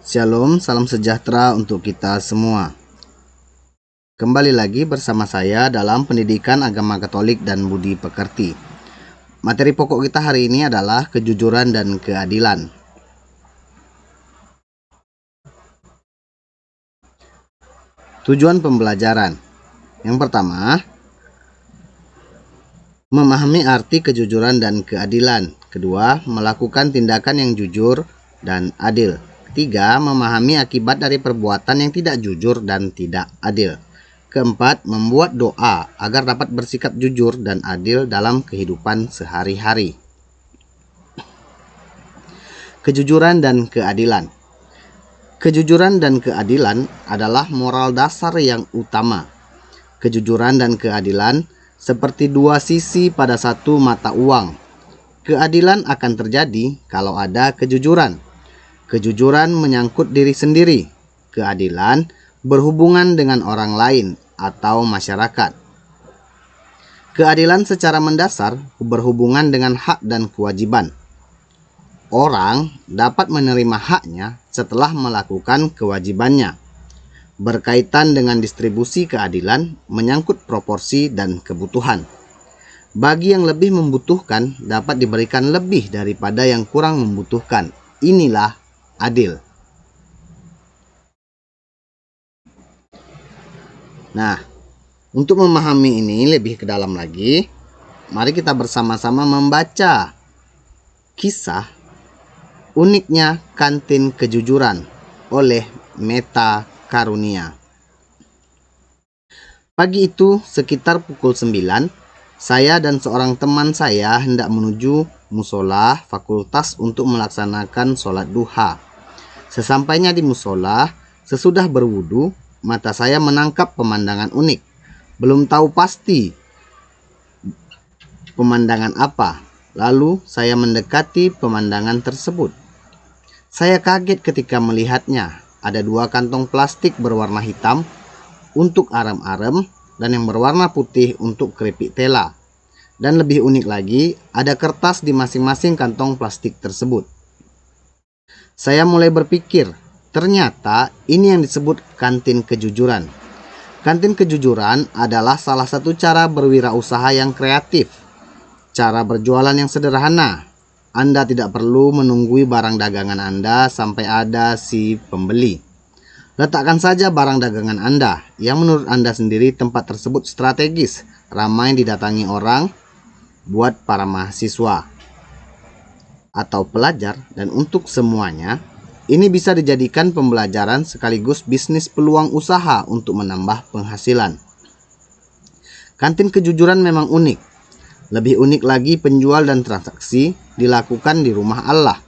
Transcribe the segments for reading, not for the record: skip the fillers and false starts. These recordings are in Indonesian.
Shalom, salam sejahtera untuk kita semua. Kembali lagi bersama saya dalam pendidikan agama Katolik dan budi pekerti. Materi pokok kita hari ini adalah kejujuran dan keadilan. Tujuan pembelajaran. Yang pertama, memahami arti kejujuran dan keadilan. Kedua, melakukan tindakan yang jujur dan adil. Ketiga, memahami akibat dari perbuatan yang tidak jujur dan tidak adil. Keempat, membuat doa agar dapat bersikap jujur dan adil dalam kehidupan sehari-hari. Kejujuran dan keadilan. Kejujuran dan keadilan adalah moral dasar yang utama. Kejujuran dan keadilan seperti dua sisi pada satu mata uang. Keadilan akan terjadi kalau ada kejujuran. Kejujuran menyangkut diri sendiri. Keadilan berhubungan dengan orang lain atau masyarakat. Keadilan secara mendasar berhubungan dengan hak dan kewajiban. Orang dapat menerima haknya setelah melakukan kewajibannya. Berkaitan dengan distribusi keadilan menyangkut proporsi dan kebutuhan. Bagi yang lebih membutuhkan dapat diberikan lebih daripada yang kurang membutuhkan. Inilah adil. Nah, untuk memahami ini lebih ke dalam lagi, mari kita bersama-sama membaca kisah uniknya kantin kejujuran oleh Meta Karunia. Pagi itu sekitar pukul 9, saya dan seorang teman saya hendak menuju musola fakultas untuk melaksanakan sholat duha. Sesampainya di musola, sesudah berwudu, mata saya menangkap pemandangan unik. Belum tahu pasti pemandangan apa. Lalu saya mendekati pemandangan tersebut. Saya kaget ketika melihatnya. Ada dua kantong plastik berwarna hitam untuk arem-arem dan yang berwarna putih untuk keripik tela. Dan lebih unik lagi, ada kertas di masing-masing kantong plastik tersebut. Saya mulai berpikir, ternyata ini yang disebut kantin kejujuran. Kantin kejujuran adalah salah satu cara berwirausaha yang kreatif. Cara berjualan yang sederhana. Anda tidak perlu menunggui barang dagangan Anda sampai ada si pembeli. Letakkan saja barang dagangan Anda yang menurut Anda sendiri tempat tersebut strategis, ramai didatangi orang, buat para mahasiswa atau pelajar, dan untuk semuanya ini bisa dijadikan pembelajaran sekaligus bisnis peluang usaha untuk menambah penghasilan. Kantin kejujuran memang unik. Lebih unik lagi penjual dan transaksi dilakukan di rumah Allah.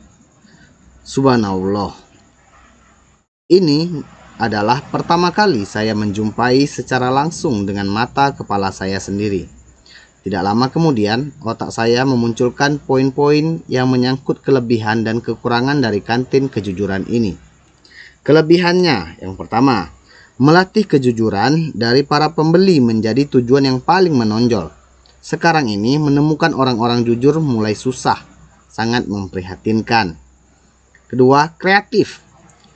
Subhanallah. Ini adalah pertama kali saya menjumpai secara langsung dengan mata kepala saya sendiri. Tidak lama kemudian, otak saya memunculkan poin-poin yang menyangkut kelebihan dan kekurangan dari kantin kejujuran ini. Kelebihannya, yang pertama, melatih kejujuran dari para pembeli menjadi tujuan yang paling menonjol. Sekarang ini menemukan orang-orang jujur mulai susah, sangat memprihatinkan. Kedua, kreatif.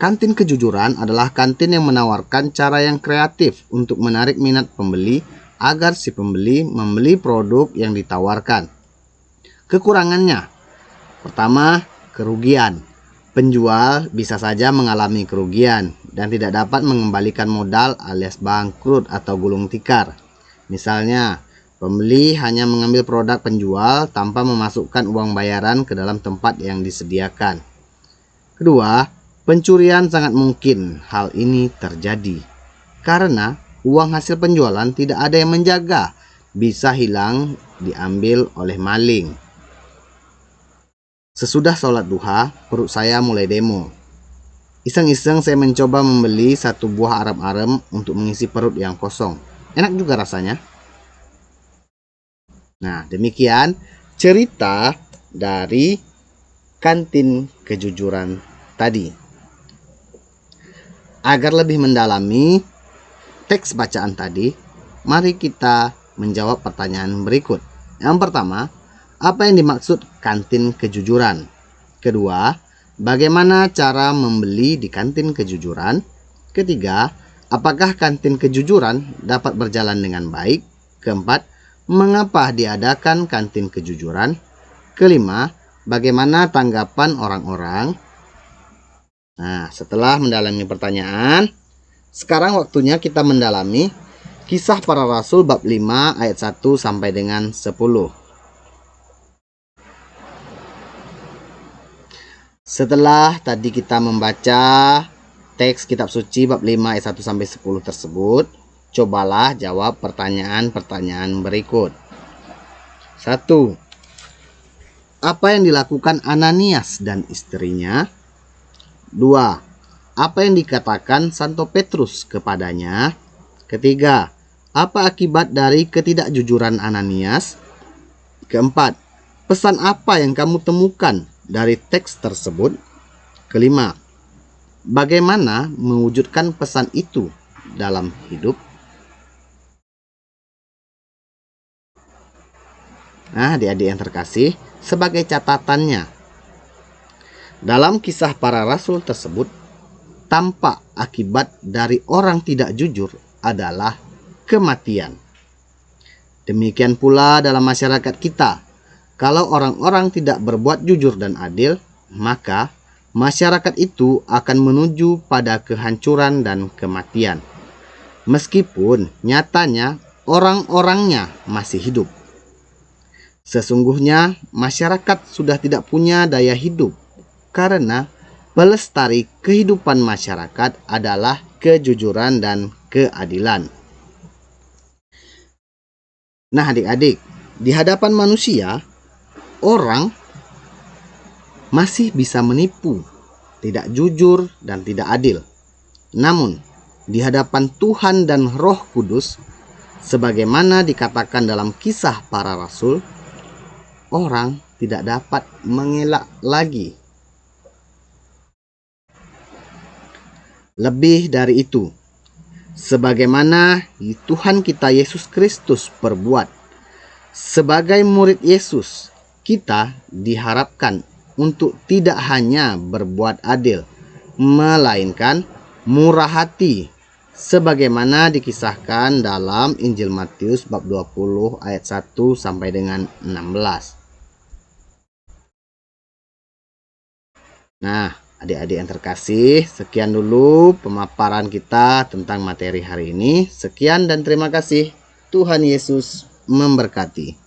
Kantin kejujuran adalah kantin yang menawarkan cara yang kreatif untuk menarik minat pembeli agar si pembeli membeli produk yang ditawarkan. Kekurangannya, pertama, kerugian. Penjual bisa saja mengalami kerugian dan tidak dapat mengembalikan modal alias bangkrut atau gulung tikar. Misalnya, pembeli hanya mengambil produk penjual tanpa memasukkan uang bayaran ke dalam tempat yang disediakan. Kedua, pencurian sangat mungkin hal ini terjadi karena uang hasil penjualan tidak ada yang menjaga, bisa hilang diambil oleh maling. Sesudah sholat duha, perut saya mulai demo. Iseng-iseng saya mencoba membeli satu buah arem-arem untuk mengisi perut yang kosong. Enak juga rasanya. Nah, demikian cerita dari kantin kejujuran tadi. Agar lebih mendalami teks bacaan tadi, mari kita menjawab pertanyaan berikut. Yang pertama, apa yang dimaksud kantin kejujuran? Kedua, bagaimana cara membeli di kantin kejujuran? Ketiga, apakah kantin kejujuran dapat berjalan dengan baik? Keempat, mengapa diadakan kantin kejujuran? Kelima, bagaimana tanggapan orang-orang? Nah, setelah mendalami pertanyaan, sekarang waktunya kita mendalami Kisah Para Rasul bab 5 ayat 1 sampai dengan 10. Setelah tadi kita membaca teks kitab suci bab 5 ayat 1 sampai 10 tersebut, cobalah jawab pertanyaan-pertanyaan berikut. 1. Apa yang dilakukan Ananias dan istrinya? 2. Apa yang dikatakan Santo Petrus kepadanya? Ketiga, apa akibat dari ketidakjujuran Ananias? Keempat, pesan apa yang kamu temukan dari teks tersebut? Kelima, bagaimana mewujudkan pesan itu dalam hidup? Nah, adik-adik yang terkasih, sebagai catatannya, dalam Kisah Para Rasul tersebut, tampak akibat dari orang tidak jujur adalah kematian. Demikian pula dalam masyarakat kita, kalau orang-orang tidak berbuat jujur dan adil, maka masyarakat itu akan menuju pada kehancuran dan kematian. Meskipun nyatanya orang-orangnya masih hidup. Sesungguhnya masyarakat sudah tidak punya daya hidup karena pelestari kehidupan masyarakat adalah kejujuran dan keadilan. Nah, adik-adik, di hadapan manusia, orang masih bisa menipu, tidak jujur, dan tidak adil. Namun, di hadapan Tuhan dan Roh Kudus, sebagaimana dikatakan dalam Kisah Para Rasul, orang tidak dapat mengelak lagi. Lebih dari itu, sebagaimana Tuhan kita Yesus Kristus berbuat, sebagai murid Yesus, kita diharapkan untuk tidak hanya berbuat adil, melainkan murah hati, sebagaimana dikisahkan dalam Injil Matius bab 20 ayat 1 sampai dengan 16. Nah, adik-adik yang terkasih, sekian dulu pemaparan kita tentang materi hari ini. Sekian dan terima kasih. Tuhan Yesus memberkati.